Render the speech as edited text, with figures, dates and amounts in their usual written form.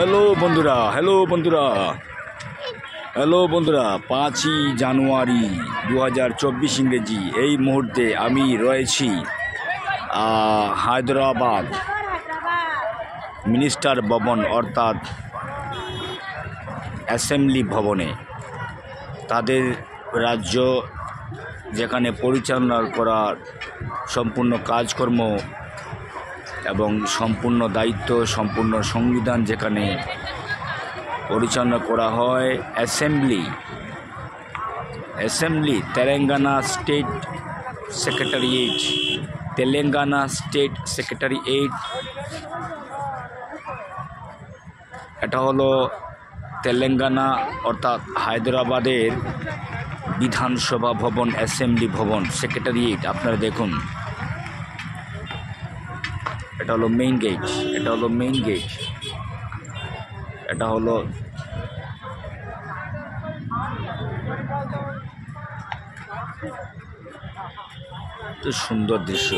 Hello বন্ধুরা, 5ই জানুয়ারি 2024 ইংরেজি। এই মুহূর্তে আমি রয়েছি হায়দ্রাবাদ মিনিস্টার ভবন অর্থাৎ অ্যাসেম্বলি ভবনে। তাদের রাজ্য যেখানে পরিচালনা করার সম্পূর্ণ কাজকর্ম এবং সম্পূর্ণ দায়িত্ব, সম্পূর্ণ সংবিধান যেখানে পরিচালনা করা হয়, অ্যাসেম্বলি তেলেঙ্গানা স্টেট সেক্রেটারিয়েট। এটা হলো তেলেঙ্গানা অর্থাৎ হায়দ্রাবাদের বিধানসভা ভবন, অ্যাসেম্বলি ভবন, সেক্রেটারিয়েট। আপনারা দেখুন, এটা হলো মেইন গেট, এটা হলো সুন্দর দৃশ্য।